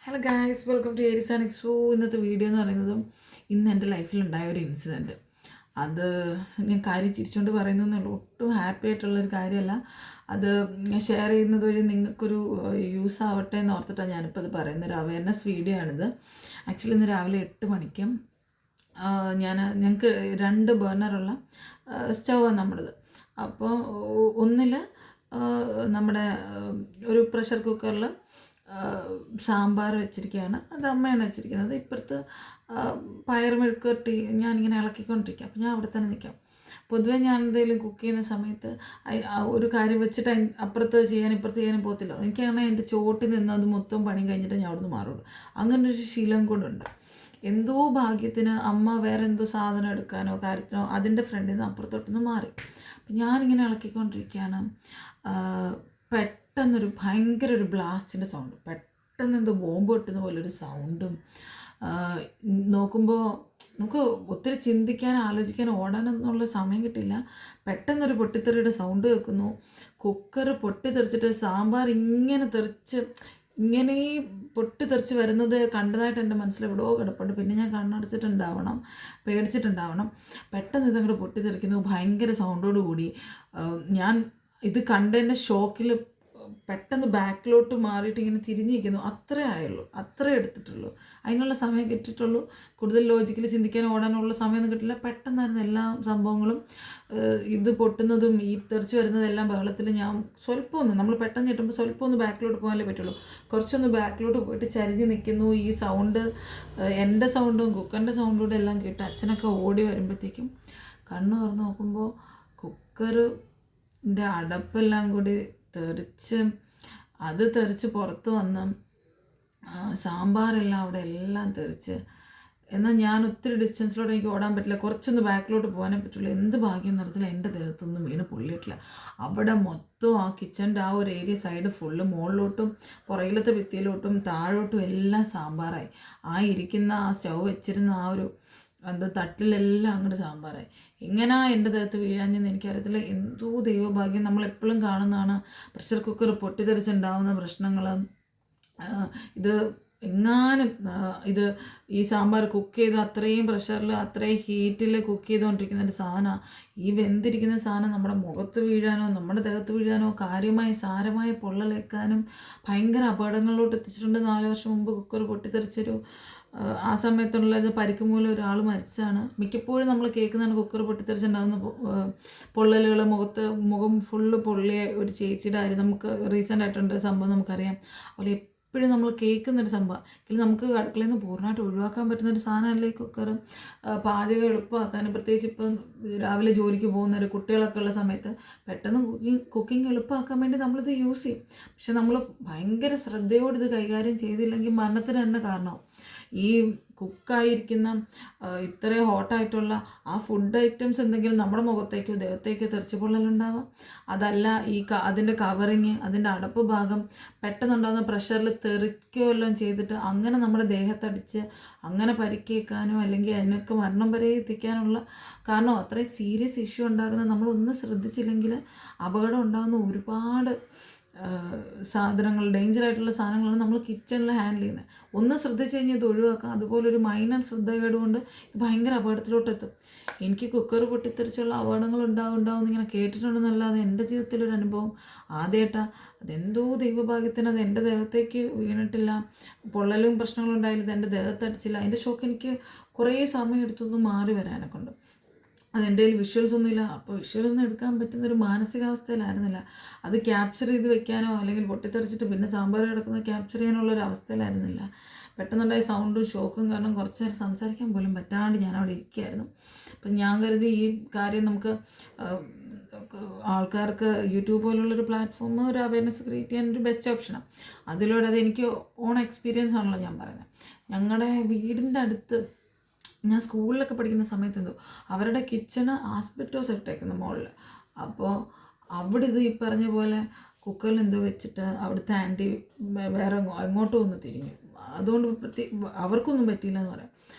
Hello guys, welcome to ഏരിസാനിക്. So ഇന്നത്തെ video എന്ന് പറയുന്നത് ഇന്ന് എൻ്റെ ലൈഫിലുണ്ടായ ഒരു ഇൻസിഡൻറ്റ്. അത് ഞാൻ കാര്യം ചിരിച്ചുകൊണ്ട് പറയുന്നതെന്നുള്ളൂ, ഒട്ടും ഹാപ്പി ആയിട്ടുള്ളൊരു കാര്യമല്ല. അത് ഷെയർ ചെയ്യുന്നത് വഴി നിങ്ങൾക്കൊരു യൂസ് ആവട്ടെ എന്ന് ഓർത്തിട്ടാണ് ഞാനിപ്പോൾ അത് പറയുന്നത്. ഒരു അവയർനെസ് വീഡിയോ ആണിത്. ആക്ച്വലി ഇന്ന് രാവിലെ 8 മണിക്കും ഞങ്ങൾക്ക് 2 ബർണറുള്ള സ്റ്റൗവാണ് നമ്മുടേത്. അപ്പോൾ ഒന്നിൽ നമ്മുടെ ഒരു പ്രഷർ കുക്കറിൽ സാമ്പാർ വെച്ചിരിക്കുകയാണ്. അത് അമ്മയാണ് വെച്ചിരിക്കുന്നത്. ഇപ്പുറത്ത് പയർ മെഴുക്കുവരട്ടി ഞാനിങ്ങനെ ഇളക്കിക്കൊണ്ടിരിക്കുക. അപ്പോൾ ഞാൻ അവിടെ തന്നെ നിൽക്കാം. പൊതുവേ ഞാൻ എന്തെങ്കിലും കുക്ക് ചെയ്യുന്ന സമയത്ത് ഒരു കാര്യം വെച്ചിട്ട് അപ്പുറത്ത് ചെയ്യാനും ഇപ്പുറത്ത് ചെയ്യാനും പോകത്തില്ല. എനിക്കാണെങ്കിൽ എൻ്റെ ചോട്ടിൽ നിന്ന് അത് മൊത്തം പണിയും കഴിഞ്ഞിട്ട് ഞാൻ അവിടെ നിന്ന് മാറുള്ളൂ. അങ്ങനെ ഒരു ശീലം കൊണ്ടുണ്ട്. എന്തോ ഭാഗ്യത്തിന് അമ്മ വേറെ എന്തോ സാധനം എടുക്കാനോ കാര്യത്തിനോ അതിൻ്റെ ഫ്രണ്ടിൽ നിന്ന് അപ്പുറത്തോട്ടൊന്ന് മാറി. അപ്പം ഞാനിങ്ങനെ ഇളക്കിക്കൊണ്ടിരിക്കുകയാണ്. പെട്ടെന്നൊരു ഭയങ്കര ഒരു ബ്ലാസ്റ്റിൻ്റെ സൗണ്ട്, പെട്ടെന്ന് എന്തോ ബോംബ് പൊട്ടുന്ന പോലൊരു സൗണ്ടും. നോക്കുമ്പോൾ നമുക്ക് ഒത്തിരി ചിന്തിക്കാൻ ആലോചിക്കാൻ ഓടാനൊന്നുള്ള സമയം കിട്ടില്ല. പെട്ടെന്നൊരു പൊട്ടിത്തെറിയുടെ സൗണ്ട് കേൾക്കുന്നു. കുക്കർ പൊട്ടിത്തെറിച്ചിട്ട് സാമ്പാർ ഇങ്ങനെ പൊട്ടിത്തെറിച്ച് വരുന്നത് കണ്ടതായിട്ട് എൻ്റെ മനസ്സിൽ എവിടെയോ കിടപ്പുണ്ട്. പിന്നെ ഞാൻ പേടിച്ചിട്ടുണ്ടാവണം. പെട്ടെന്ന് ഇതങ്ങോട്ട് പൊട്ടിത്തെറിക്കുന്നു ഭയങ്കര സൗണ്ടോട് കൂടി. ഞാൻ ഇത് കണ്ടതിൻ്റെ ഷോക്കിൽ പെട്ടെന്ന് ബാക്കിലോട്ട് മാറിയിട്ട് ഇങ്ങനെ തിരിഞ്ഞിരിക്കുന്നു. അത്രേ എടുത്തിട്ടുള്ളൂ. അതിനുള്ള സമയം കിട്ടിയിട്ടുള്ളൂ. കൂടുതൽ ലോജിക്കലി ചിന്തിക്കാൻ ഓടാനുള്ള സമയമൊന്നും കിട്ടില്ല. പെട്ടെന്നായിരുന്നു എല്ലാ സംഭവങ്ങളും. ഇത് പൊട്ടുന്നതും ഈ തെറിച്ച് വരുന്നതെല്ലാം ബഹളത്തിൽ ഞാൻ നമ്മൾ പെട്ടെന്ന് കിട്ടുമ്പോൾ സ്വല്പം ഒന്ന് ബാക്കിലോട്ട് പോകാനേ പറ്റുള്ളൂ. കുറച്ചൊന്ന് ബാക്കിലോട്ട് പോയിട്ട് ചരിഞ്ഞ് നിൽക്കുന്നു. ഈ സൗണ്ട്, എൻ്റെ സൗണ്ടും കുക്കറിൻ്റെ സൗണ്ടും എല്ലാം കേട്ട് അച്ഛനൊക്കെ ഓടി വരുമ്പോഴത്തേക്കും കണ്ണ് തുറന്ന് നോക്കുമ്പോൾ കുക്കറിൻ്റെ അടപ്പെല്ലാം കൂടി തെറിച്ച് പുറത്ത് വന്ന് സാമ്പാറെല്ലാം അവിടെ എല്ലാം തെറിച്ച്. എന്നാൽ ഞാൻ ഒത്തിരി ഡിസ്റ്റൻസിലോട്ട് എനിക്ക് ഓടാൻ പറ്റില്ല, കുറച്ചൊന്ന് ബാക്കിലോട്ട് പോകാനേ പറ്റുള്ളൂ. എന്ത് ഭാഗ്യം നടത്തില്ല എൻ്റെ ദേഹത്തൊന്നും വീണ് പൊള്ളിയിട്ടില്ല. അവിടെ മൊത്തം ആ കിച്ചൻ്റെ ആ ഒരു ഏരിയ സൈഡ് ഫുള്ള് മുകളിലോട്ടും പുറകിലത്തെ ഭിത്തിയിലോട്ടും താഴോട്ടും എല്ലാം സാമ്പാറായി. ആ സ്റ്റൗ വെച്ചിരുന്ന ആ ഒരു തട്ടിലെല്ലാം അങ്ങോട്ട് സാമ്പാറായി. എങ്ങനെയാ എൻ്റെ ദേഹത്ത് വീഴാഞ്ഞെന്ന് എനിക്കറിയത്തില്ല. എന്തോ ദൈവഭാഗ്യം. നമ്മളെപ്പോഴും കാണുന്നതാണ് പ്രഷർ കുക്കർ പൊട്ടിത്തെറിച്ചുണ്ടാകുന്ന പ്രശ്നങ്ങൾ. ഈ സാമ്പാർ കുക്ക് ചെയ്ത് അത്രയും പ്രഷറിൽ അത്രയും ഹീറ്റിൽ കുക്ക് ചെയ്തുകൊണ്ടിരിക്കുന്ന ഒരു സാധനമാണ്. ഈ വെന്തിരിക്കുന്ന സാധനം നമ്മുടെ മുഖത്ത് വീഴാനോ നമ്മുടെ ദേഹത്ത് വീഴാനോ സാരമായ പൊള്ളലേക്കാനും ഭയങ്കര അപകടങ്ങളിലോട്ട് എത്തിച്ചിട്ടുണ്ട്. 4 വർഷം മുമ്പ് കുക്കർ പൊട്ടിത്തെറിച്ചൊരു ആ സമയത്തുള്ളത് പരിക്ക് മൂലം ഒരാൾ മരിച്ചതാണ്. മിക്കപ്പോഴും നമ്മൾ കേൾക്കുന്നതാണ് കുക്കർ പൊട്ടിത്തെറിച്ചുണ്ടാകുന്ന പൊള്ളലുകൾ. മുഖം ഫുള്ള് പൊള്ളിയ ഒരു ചേച്ചിയുടെ കാര്യം നമുക്ക് റീസെൻ്റ് ആയിട്ടുണ്ട് സംഭവം നമുക്കറിയാം. അതുപോലെ എപ്പോഴും നമ്മൾ കേൾക്കുന്നൊരു സംഭവം. എങ്കിലും നമുക്ക് അടുക്കളയിൽ നിന്ന് പൂർണ്ണമായിട്ട് ഒഴിവാക്കാൻ പറ്റുന്നൊരു സാധനമല്ലേ കുക്കർ. പാചകം എളുപ്പമാക്കാനും പ്രത്യേകിച്ച് ഇപ്പം രാവിലെ ജോലിക്ക് പോകുന്നവർ കുട്ടികളൊക്കെ ഉള്ള സമയത്ത് പെട്ടെന്ന് കുക്കിംഗ് എളുപ്പമാക്കാൻ വേണ്ടി നമ്മളിത് യൂസ് ചെയ്യും. പക്ഷെ നമ്മൾ ഭയങ്കര ശ്രദ്ധയോടെ ഇത് കൈകാര്യം ചെയ്തില്ലെങ്കിൽ മരണത്തിന് തന്നെ കാരണമാവും. ഈ കുക്കായിരിക്കുന്ന ഇത്രയും ഹോട്ടായിട്ടുള്ള ആ ഫുഡ് ഐറ്റംസ് എന്തെങ്കിലും നമ്മുടെ മുഖത്തേക്കോ ദേഹത്തേക്കോ തെറിച്ച് പൊള്ളലുണ്ടാവാം. അതല്ല അതിൻ്റെ കവറിങ്, അതിൻ്റെ അടപ്പ് ഭാഗം പെട്ടെന്നുണ്ടാകുന്ന പ്രഷറിൽ തെറിക്കുകയോ എല്ലാം ചെയ്തിട്ട് അങ്ങനെ നമ്മുടെ ദേഹത്തടിച്ച് അങ്ങനെ പരിക്കേൽക്കാനോ അല്ലെങ്കിൽ അതിനൊക്കെ മരണം വരെ എത്തിക്കാനുള്ള കാരണം അത്രയും സീരിയസ് ഇഷ്യൂ ഉണ്ടാകുന്ന നമ്മളൊന്നും ശ്രദ്ധിച്ചില്ലെങ്കിൽ അപകടം ഉണ്ടാകുന്ന ഒരുപാട് സാധനങ്ങൾ, ഡേഞ്ചറായിട്ടുള്ള സാധനങ്ങളാണ് നമ്മൾ കിച്ചണിൽ ഹാൻഡിൽ ചെയ്യുന്നത്. ഒന്ന് ശ്രദ്ധിച്ച് കഴിഞ്ഞാൽ ഇത് ഒഴിവാക്കാം. അതുപോലൊരു മൈനർ ശ്രദ്ധകേട് കൊണ്ട് ഇത് ഭയങ്കര അപകടത്തിലോട്ട് എത്തും. എനിക്ക് കുക്കർ പൊട്ടിത്തെറിച്ചുള്ള അപകടങ്ങൾ ഉണ്ടാവും ഇങ്ങനെ കേട്ടിട്ടുണ്ടെന്നല്ലാതെ എൻ്റെ ജീവിതത്തിലൊരു അനുഭവം ആദ്യമായിട്ടാണ്. അതെന്തോ ദൈവഭാഗ്യത്തിന് അത് എൻ്റെ ദേഹത്തേക്ക് വീണിട്ടില്ല. പൊള്ളലും പ്രശ്നങ്ങളും ഉണ്ടായില്ല. ഇത് എൻ്റെ ദേഹത്തടിച്ചില്ല. അതിൻ്റെ ഷോക്ക് എനിക്ക് കുറേ സമയം എടുത്തൊന്ന് മാറി വരാനൊക്കെ ഉണ്ട്. അതെൻ്റെ കയ്യിൽ വിഷ്വൽസ് ഒന്നുമില്ല. അപ്പോൾ വിഷ്വലൊന്നും എടുക്കാൻ പറ്റുന്നൊരു മാനസികാവസ്ഥയിലായിരുന്നില്ല. അത് ക്യാപ്ചർ ചെയ്ത് വെക്കാനോ അല്ലെങ്കിൽ പൊട്ടിത്തെറിച്ചിട്ട് പിന്നെ സാമ്പാർ കിടക്കുന്നത് ക്യാപ്ചർ ചെയ്യാനുള്ളൊരു അവസ്ഥയിലായിരുന്നില്ല. പെട്ടെന്നുണ്ടായ സൗണ്ടും ഷോക്കും കാരണം കുറച്ച് നേരം സംസാരിക്കാൻ പോലും പറ്റാണ്ട് ഞാൻ അവിടെ ഇരിക്കുകയായിരുന്നു. അപ്പം ഞാൻ കരുതി ഈ കാര്യം നമുക്ക് ആൾക്കാർക്ക് യൂട്യൂബ് പോലുള്ളൊരു പ്ലാറ്റ്ഫോം ഒരു അവയർനെസ് ക്രിയേറ്റ് ചെയ്യാനൊരു ബെസ്റ്റ് ഓപ്ഷനാണ്. അതിലൂടെ അതെനിക്ക് ഓൺ എക്സ്പീരിയൻസ് ആണല്ലോ ഞാൻ പറയുന്നത്. ഞങ്ങളുടെ വീടിൻ്റെ അടുത്ത് ഞാൻ സ്കൂളിലൊക്കെ പഠിക്കുന്ന സമയത്ത് അവരുടെ കിച്ചണ് ആസ്പെറ്റോസ് ഇട്ടേക്കുന്ന മുകളിൽ. അപ്പോൾ അവിടെ ഇത് ഈ പറഞ്ഞ പോലെ കുക്കറിൽ വെച്ചിട്ട് അവിടുത്തെ ആൻറ്റി വേറെ എങ്ങോട്ടും ഒന്ന് തിരിഞ്ഞു. അതുകൊണ്ട് അവർക്കൊന്നും പറ്റിയില്ല എന്ന് പറയാം.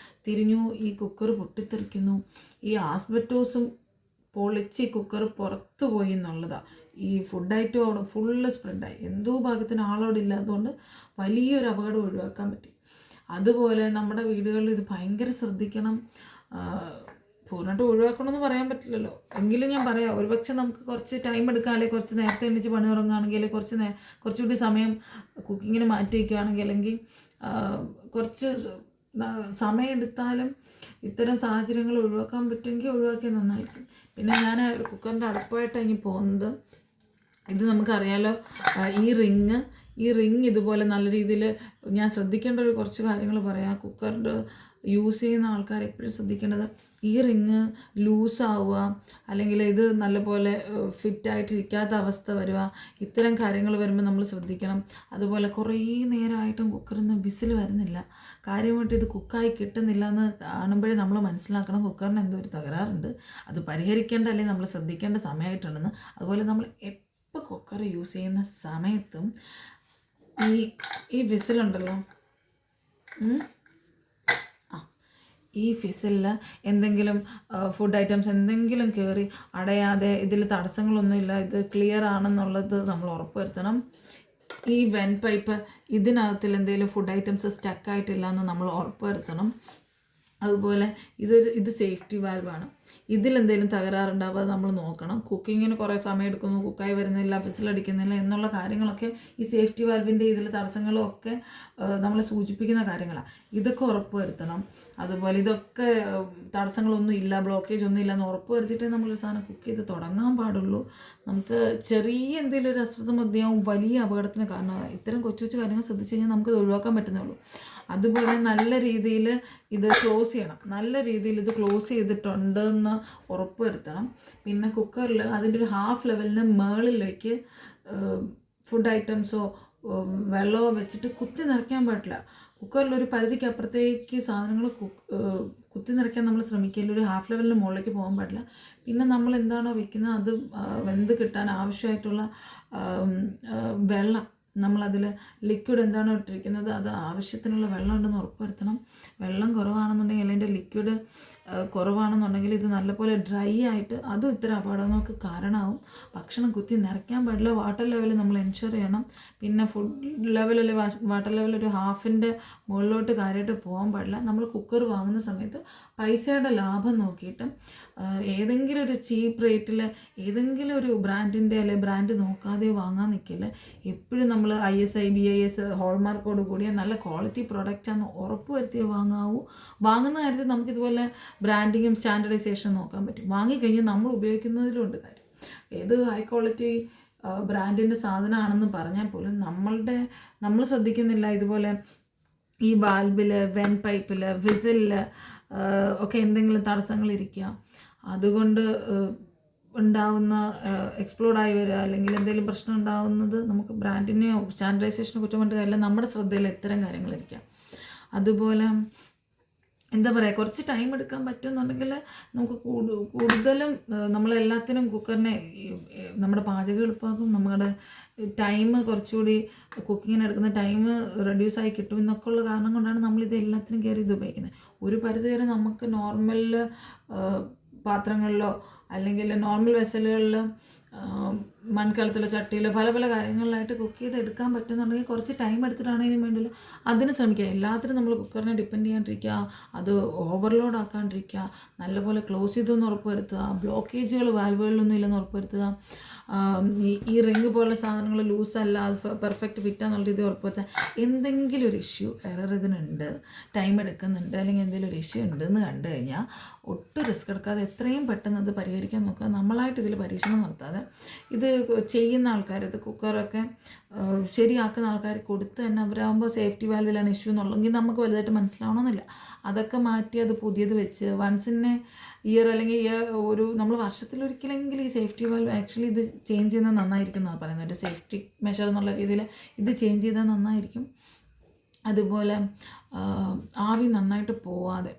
തിരിഞ്ഞു, ഈ കുക്കർ പൊട്ടിത്തെറിക്കുന്നു. ഈ ആസ്പെറ്റോസും പൊളിച്ച് ഈ കുക്കർ പുറത്തു പോയി എന്നുള്ളതാണ്. ഈ ഫുഡ് ഐറ്റം അവിടെ ഫുള്ള് സ്പ്രെഡായി. എന്തോ ഭാഗ്യത്തിന് ആളവിടെ ഇല്ലാത്തതുകൊണ്ട് വലിയൊരു അപകടം ഒഴിവാക്കാൻ പറ്റി. അതുപോലെ നമ്മുടെ വീടുകളിൽ ഇത് ഭയങ്കര ശ്രദ്ധിക്കണം. പൂർണ്ണമായിട്ട് ഒഴിവാക്കണമെന്ന് പറയാൻ പറ്റില്ലല്ലോ, എങ്കിലും ഞാൻ പറയാം, ഒരുപക്ഷെ നമുക്ക് കുറച്ച് ടൈം എടുക്കാം, അല്ലെങ്കിൽ കുറച്ച് നേരത്തെ എണീച്ച് പണി തുടങ്ങുകയാണെങ്കിൽ, അല്ലെങ്കിൽ കുറച്ചുകൂടി സമയം കുക്കിങ്ങിന് മാറ്റി വയ്ക്കുകയാണെങ്കിൽ, അല്ലെങ്കിൽ കുറച്ച് സമയം എടുത്താലും ഇത്തരം സാഹചര്യങ്ങൾ ഒഴിവാക്കാൻ പറ്റുമെങ്കിൽ ഒഴിവാക്കിയാൽ നന്നായിരിക്കും. പിന്നെ ഞാൻ ഒരു കുക്കറിൻ്റെ അടുപ്പായിട്ടാണ് ഇനി പോകുന്നത്. ഇത് നമുക്കറിയാലോ, ഈ റിങ് ഇതുപോലെ നല്ല രീതിയിൽ ഞാൻ ശ്രദ്ധിക്കേണ്ട ഒരു കുറച്ച് കാര്യങ്ങൾ പറയാം. കുക്കറിൻ്റെ യൂസ് ചെയ്യുന്ന ആൾക്കാർ എപ്പോഴും ശ്രദ്ധിക്കേണ്ടത്, ഈ റിങ് ലൂസാവുക, അല്ലെങ്കിൽ ഇത് നല്ലപോലെ ഫിറ്റായിട്ടിരിക്കാത്ത അവസ്ഥ വരിക, ഇത്തരം കാര്യങ്ങൾ വരുമ്പോൾ നമ്മൾ ശ്രദ്ധിക്കണം. അതുപോലെ കുറേ നേരമായിട്ടും കുക്കറിൽ നിന്ന് വിസിൽ വരുന്നില്ല, കാര്യമായിട്ട് ഇത് കുക്കായി കിട്ടുന്നില്ല എന്ന് കാണുമ്പോഴേ നമ്മൾ മനസ്സിലാക്കണം കുക്കറിന് എന്തോ ഒരു തകരാറുണ്ട്, അത് പരിഹരിക്കേണ്ട അല്ലെങ്കിൽ നമ്മൾ ശ്രദ്ധിക്കേണ്ട സമയമായിട്ടുണ്ടെന്ന്. അതുപോലെ നമ്മൾ എപ്പോൾ കുക്കർ യൂസ് ചെയ്യുന്ന സമയത്തും ഈ വിസിലുണ്ടല്ലോ, ഈ ഫിസിലിൽ എന്തെങ്കിലും ഫുഡ് ഐറ്റംസ് എന്തെങ്കിലും കയറി അടയാതെ, ഇതിൽ തടസ്സങ്ങളൊന്നുമില്ല, ഇത് ക്ലിയർ ആണെന്നുള്ളത് നമ്മൾ ഉറപ്പുവരുത്തണം. ഈ വെൻ പൈപ്പ് ഇതിനകത്തിൽ എന്തെങ്കിലും ഫുഡ് ഐറ്റംസ് സ്റ്റക്കായിട്ടില്ല എന്ന് നമ്മൾ ഉറപ്പുവരുത്തണം. അതുപോലെ ഇത് സേഫ്റ്റി വാൽവാണ്, ഇതിലെന്തെങ്കിലും തകരാറുണ്ടാവാതെ നമ്മൾ നോക്കണം. കുക്കിങ്ങിന് കുറേ സമയം എടുക്കുന്നു, കുക്കായി വരുന്നില്ല, വിസിലടിക്കുന്നില്ല എന്നുള്ള കാര്യങ്ങളൊക്കെ ഈ സേഫ്റ്റി വാൽവിൻ്റെ ഇതിൽ തടസ്സങ്ങളും ഒക്കെ നമ്മളെ സൂചിപ്പിക്കുന്ന കാര്യങ്ങളാണ്. ഇതൊക്കെ ഉറപ്പ് വരുത്തണം. അതുപോലെ ഇതൊക്കെ തടസ്സങ്ങളൊന്നും ഇല്ല, ബ്ലോക്കേജ് ഒന്നും ഇല്ല എന്ന് ഉറപ്പ് വരുത്തിയിട്ടേ നമ്മളൊരു സാധനം കുക്ക് ചെയ്ത് തുടങ്ങാൻ പാടുള്ളൂ. നമുക്ക് ചെറിയ എന്തെങ്കിലും ഒരു അശ്രദ്ധ മതിയാവും വലിയ അപകടത്തിന് കാരണം. ഇത്തരം കൊച്ചു കൊച്ചു കാര്യങ്ങൾ ശ്രദ്ധിച്ചു കഴിഞ്ഞാൽ നമുക്കത് ഒഴിവാക്കാൻ പറ്റുന്നേ ഉള്ളൂ. അതുപോലെ നല്ല രീതിയിൽ ഇത് ക്ലോസ് ചെയ്യണം, നല്ല രീതിയിൽ ഇത് ക്ലോസ് ചെയ്തിട്ടുണ്ടെന്ന് ഉറപ്പ് വരുത്തണം. പിന്നെ കുക്കറിൽ അതിൻ്റെ ഒരു ഹാഫ് ലെവലിന് മുകളിലേക്ക് ഫുഡ് ഐറ്റംസോ വെള്ളമോ വെച്ചിട്ട് കുത്തി നിറയ്ക്കാൻ പാടില്ല. കുക്കറിലൊരു പരിധിക്ക് അപ്പുറത്തേക്ക് സാധനങ്ങൾ കുത്തി നിറയ്ക്കാൻ നമ്മൾ ശ്രമിക്കില്ല, ഒരു ഹാഫ് ലെവലിന് മുകളിലേക്ക് പോകാൻ പാടില്ല. പിന്നെ നമ്മൾ എന്താണോ വെക്കുന്നത് അത് വെന്ത് കിട്ടാൻ ആവശ്യമായിട്ടുള്ള വെള്ളം, നമ്മളതിൽ ലിക്വിഡ് എന്താണോ ഇട്ടിരിക്കുന്നത് അത് ആവശ്യത്തിനുള്ള വെള്ളം ഉണ്ടെന്ന് ഉറപ്പുവരുത്തണം. വെള്ളം കുറവാണെന്നുണ്ടെങ്കിൽ അല്ലെങ്കിൽ അതിൻ്റെ ലിക്വിഡ് കുറവാണെന്നുണ്ടെങ്കിൽ ഇത് നല്ലപോലെ ഡ്രൈ ആയിട്ട് അതും ഇത്തരം അപകടങ്ങൾക്ക് കാരണമാവും. ഭക്ഷണം കുത്തി നിറയ്ക്കാൻ പാടില്ല. വാട്ടർ ലെവൽ നമ്മൾ എൻഷുർ ചെയ്യണം. പിന്നെ ഫുഡ് ലെവൽ അല്ലെങ്കിൽ വാട്ടർ ലെവൽ ഒരു ഹാഫിൻ്റെ മുകളിലോട്ട് കാര്യമായിട്ട് പോകാൻ പാടില്ല. നമ്മൾ കുക്കർ വാങ്ങുന്ന സമയത്ത് പൈസയുടെ ലാഭം നോക്കിയിട്ട് ഏതെങ്കിലും ഒരു ചീപ്പ് റേറ്റിൽ ഏതെങ്കിലും ഒരു ബ്രാൻഡിൻ്റെ അല്ലെങ്കിൽ ബ്രാൻഡ് നോക്കാതെ വാങ്ങാൻ നിൽക്കില്ല. എപ്പോഴും നമ്മൾ ISI BIS ഹോൾമാർക്കോട് കൂടിയ നല്ല ക്വാളിറ്റി പ്രൊഡക്റ്റാണെന്ന് ഉറപ്പ് വരുത്തിയേ വാങ്ങാവൂ. വാങ്ങുന്ന കാര്യത്തിൽ നമുക്കിതുപോലെ ബ്രാൻഡിങ്ങും സ്റ്റാൻഡർഡൈസേഷനും നോക്കാൻ പറ്റും. വാങ്ങിക്കഴിഞ്ഞാൽ നമ്മൾ ഉപയോഗിക്കുന്നതിലുണ്ട് കാര്യം. ഏത് ഹൈ ക്വാളിറ്റി ബ്രാൻഡിൻ്റെ സാധനമാണെന്ന് പറഞ്ഞാൽ പോലും നമ്മൾ ശ്രദ്ധിക്കുന്നില്ല. ഇതുപോലെ ഈ വാൽവിൽ, വെൻ പൈപ്പിൽ, വിസിലിൽ ഒക്കെ എന്തെങ്കിലും തടസ്സങ്ങളിരിക്കുക, അതുകൊണ്ട് ഉണ്ടാവുന്ന എക്സ്പ്ലോഡായി വരിക, അല്ലെങ്കിൽ എന്തെങ്കിലും പ്രശ്നം ഉണ്ടാകുന്നത് നമുക്ക് ബ്രാൻഡിനെയോ സ്റ്റാൻഡർഡൈസേഷനോ കുറ്റം കൊണ്ട് കാര്യമില്ല, നമ്മുടെ ശ്രദ്ധയിൽ ഇത്തരം കാര്യങ്ങളിരിക്കാം. അതുപോലെ എന്താ പറയുക, കുറച്ച് ടൈം എടുക്കാൻ പറ്റുമെന്നുണ്ടെങ്കിൽ നമുക്ക് കൂടുതലും നമ്മളെല്ലാത്തിനും കുക്കറിനെ നമ്മുടെ പാചകം എളുപ്പമാക്കും, നമ്മുടെ ടൈം കുറച്ചുകൂടി കുക്കിങ്ങിന് എടുക്കുന്ന ടൈം റെഡ്യൂസായി കിട്ടും എന്നൊക്കെ ഉള്ള കാരണം കൊണ്ടാണ് നമ്മളിത് എല്ലാത്തിനും കയറി ഇത് ഉപയോഗിക്കുന്നത്. ഒരു പരിധിവരെ നമുക്ക് നോർമൽ പാത്രങ്ങളിലോ അല്ലെങ്കിൽ നോർമൽ വെസലുകളിൽ മൺകലത്തിലോ ചട്ടിയിലോ പല പല കാര്യങ്ങളിലായിട്ട് കുക്ക് ചെയ്ത് എടുക്കാൻ പറ്റുന്നുണ്ടെങ്കിൽ കുറച്ച് ടൈം എടുത്തിട്ടാണെങ്കിലും വേണ്ടില്ല അതിന് ശ്രമിക്കുക. എല്ലാത്തിനും നമ്മൾ കുക്കറിനെ ഡിപ്പെൻഡ് ചെയ്യാണ്ടിരിക്കുക, അത് ഓവർലോഡ് ആക്കാണ്ടിരിക്കുക, നല്ലപോലെ ക്ലോസ് ചെയ്തെന്ന് ഉറപ്പ് വരുത്തുക, ബ്ലോക്കേജുകൾ വാൽവുകളിലൊന്നും ഇല്ലെന്ന് ഉറപ്പ് വരുത്തുക, ഈ റിങ് പോലുള്ള സാധനങ്ങൾ ലൂസല്ല, അത് പെർഫെക്റ്റ് ഫിറ്റാന്നുള്ള രീതി ഉറപ്പ് വരുത്തുക. എന്തെങ്കിലും ഒരു ഇഷ്യൂ എറർ ഇതിനുണ്ട്, ടൈം എടുക്കുന്നുണ്ട്, അല്ലെങ്കിൽ എന്തെങ്കിലും ഒരു ഇഷ്യൂ ഉണ്ടെന്ന് കണ്ടു കഴിഞ്ഞാൽ ഒട്ടും റിസ്ക് എടുക്കാതെ എത്രയും പെട്ടെന്ന് അത് പരിഹരിക്കാൻ നോക്കുക. നമ്മളായിട്ട് ഇതിൽ പരീക്ഷണം നടത്താതെ ഇത് ചെയ്യുന്ന ആൾക്കാർ, ഇത് കുക്കറൊക്കെ ശരിയാക്കുന്ന ആൾക്കാർ കൊടുത്ത് തന്നെ അവരാകുമ്പോൾ സേഫ്റ്റി വാൽവിലാണ് ഇഷ്യൂ എന്നുള്ളെങ്കിൽ നമുക്ക് വലുതായിട്ട് മനസ്സിലാവണമെന്നില്ല. അതൊക്കെ മാറ്റി അത് പുതിയത് വെച്ച് വൺസിനെ ഇയർ അല്ലെങ്കിൽ ഒരു നമ്മൾ വർഷത്തിലൊരിക്കലെങ്കിലും ഈ സേഫ്റ്റി വാൽവ് ആക്ച്വലി ഇത് ചേഞ്ച് ചെയ്യുന്നത് നന്നായിരിക്കും എന്നാണ് പറയുന്നത്. ഒരു സേഫ്റ്റി മെഷർ എന്നുള്ള രീതിയിൽ ഇത് ചേഞ്ച് ചെയ്താൽ നന്നായിരിക്കും. അതുപോലെ ആവി നന്നായിട്ട് പോവാതെ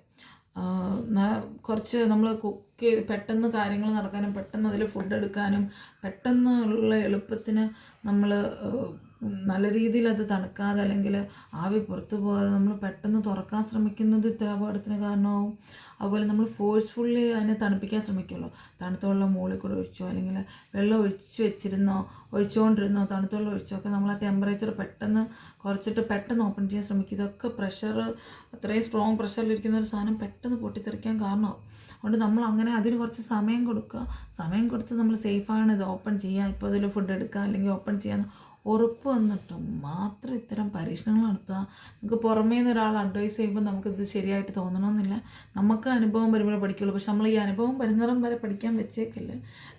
കുറച്ച് നമ്മൾ കുക്ക് പെട്ടെന്ന് കാര്യങ്ങൾ നടക്കാനും പെട്ടെന്ന് അതിൽ ഫുഡ് എടുക്കാനും പെട്ടെന്നുള്ള എളുപ്പത്തിന് നമ്മൾ നല്ല രീതിയിൽ അത് തണുക്കാതെ അല്ലെങ്കിൽ ആവി പുറത്തു പോകാതെ നമ്മൾ പെട്ടെന്ന് തുറക്കാൻ ശ്രമിക്കുന്നത് ഇത്തരം അപകടത്തിന് കാരണമാവും. അതുപോലെ നമ്മൾ ഫോഴ്സ്ഫുള്ളി അതിനെ തണുപ്പിക്കാൻ ശ്രമിക്കുമല്ലോ, തണുത്ത വെള്ളം മുകളിൽ കൂടെ ഒഴിച്ചോ അല്ലെങ്കിൽ വെള്ളം ഒഴിച്ചുകൊണ്ടിരുന്നോ തണുത്ത വെള്ളം ഒഴിച്ചോ ഒക്കെ നമ്മൾ ആ ടെമ്പറേച്ചർ പെട്ടെന്ന് കുറച്ചിട്ട് പെട്ടെന്ന് ഓപ്പൺ ചെയ്യാൻ ശ്രമിക്കും. ഇതൊക്കെ പ്രഷർ, അത്രയും സ്ട്രോങ് പ്രഷറിലിരിക്കുന്ന ഒരു സാധനം പെട്ടെന്ന് പൊട്ടിത്തെറിക്കാൻ കാരണമാവും. അതുകൊണ്ട് നമ്മൾ അങ്ങനെ അതിന് കുറച്ച് സമയം കൊടുക്കുക. സമയം കൊടുത്ത് നമ്മൾ സേഫാണ് ഇത് ഓപ്പൺ ചെയ്യുക, ഇപ്പോൾ അതിൽ ഫുഡ് എടുക്കുക അല്ലെങ്കിൽ ഓപ്പൺ ചെയ്യാൻ ഉറപ്പ് വന്നിട്ട് മാത്രം ഇത്തരം പരീക്ഷണങ്ങൾ നടത്തുക. നമുക്ക് പുറമേ നിന്ന് ഒരാൾ അഡ്വൈസ് ചെയ്യുമ്പോൾ നമുക്കിത് ശരിയായിട്ട് തോന്നണമെന്നില്ല. നമുക്ക് അനുഭവം വരുമ്പോഴേ പഠിക്കുള്ളൂ. പക്ഷെ നമ്മൾ ഈ അനുഭവം വരുന്നിടം വരെ പഠിക്കാൻ വെച്ചേക്കില്ല.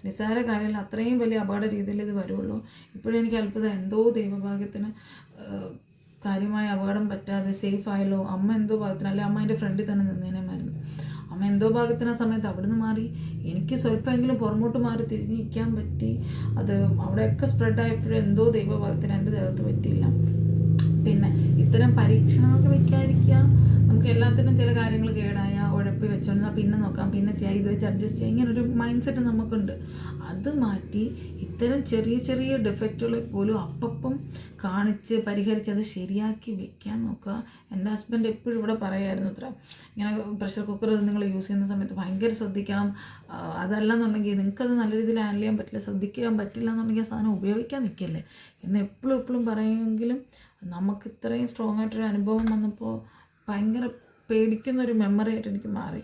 നിസ്സാര കാര്യമില്ല, അത്രയും വലിയ അപകട രീതിയിൽ ഇത് വരുള്ളൂ. ഇപ്പോഴും എനിക്ക് അത്ഭുതം, എന്തോ ദൈവഭാഗ്യത്തിന് കാര്യമായ അപകടം പറ്റാതെ സേഫ് ആയല്ലോ. അമ്മ എന്തോ ഭാഗത്തിന്, അല്ലെ അമ്മ എൻ്റെ ഫ്രണ്ടിൽ തന്നെ നിന്നേനമായിരുന്നു. അമ്മ എന്തോ ഭാഗത്തിന് ആ സമയത്ത് അവിടുന്ന് മാറി, എനിക്ക് സ്വല്പമെങ്കിലും പുറമോട്ട് മാറി തിരിഞ്ഞിരിക്കാൻ പറ്റി. അത് അവിടെയൊക്കെ സ്പ്രെഡായപ്പോഴും എന്തോ ദൈവഭാഗത്തിന് എൻ്റെ ദേഹത്ത് പറ്റിയില്ല. പിന്നെ ഇത്തരം പരീക്ഷണങ്ങളൊക്കെ വയ്ക്കാതിരിക്കുക. നമുക്ക് എല്ലാത്തിനും ചില കാര്യങ്ങൾ കേടായ ഉഴപ്പി വെച്ചോണ്ട് പിന്നെ നോക്കാം, പിന്നെ ചെയ്യാം, ഇത് വെച്ച് അഡ്ജസ്റ്റ് ചെയ്യാം, ഇങ്ങനൊരു മൈൻഡ് സെറ്റ് നമുക്കുണ്ട്. അത് മാറ്റി ഇത്തരം ചെറിയ ചെറിയ ഡിഫക്റ്റുകളെ പോലും അപ്പം കാണിച്ച് പരിഹരിച്ച് അത് ശരിയാക്കി വെക്കാൻ നോക്കുക. എൻ്റെ ഹസ്ബൻഡ് എപ്പോഴും ഇവിടെ പറയായിരുന്നു അത്ര, ഇങ്ങനെ പ്രഷർ കുക്കർ നിങ്ങൾ യൂസ് ചെയ്യുന്ന സമയത്ത് ഭയങ്കര ശ്രദ്ധിക്കണം. അതല്ലെന്നുണ്ടെങ്കിൽ നിങ്ങൾക്കത് നല്ല രീതിയിൽ ഹാൻഡിൽ ചെയ്യാൻ പറ്റില്ല, ശ്രദ്ധിക്കാൻ പറ്റില്ല എന്നുണ്ടെങ്കിൽ ആ സാധനം ഉപയോഗിക്കാൻ നിൽക്കല്ലേ എന്ന് എപ്പോഴും പറയുമെങ്കിലും നമുക്ക് ഇത്രയും സ്ട്രോങ് ആയിട്ടൊരു അനുഭവം വന്നപ്പോൾ ഭയങ്കര പേടിക്കുന്നൊരു മെമ്മറി ആയിട്ട് എനിക്ക് മാറി.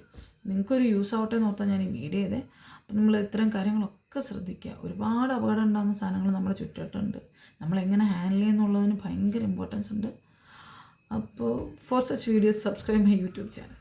നിങ്ങൾക്കൊരു യൂസ് ആവട്ടെ എന്ന് ഓർത്താൽ ഞാൻ ഈ വീഡിയോ ചെയ്തേ. അപ്പം നമ്മൾ ഇത്തരം കാര്യങ്ങളൊക്കെ ശ്രദ്ധിക്കുക. ഒരുപാട് അപകടം ഉണ്ടാകുന്ന സാധനങ്ങൾ നമ്മുടെ ചുറ്റുവട്ടമുണ്ട്. നമ്മളെങ്ങനെ ഹാൻഡിൽ ചെയ്യുന്നുള്ളതിന് ഭയങ്കര ഇമ്പോർട്ടൻസ് ഉണ്ട്. അപ്പോൾ for such videos subscribe my YouTube channel.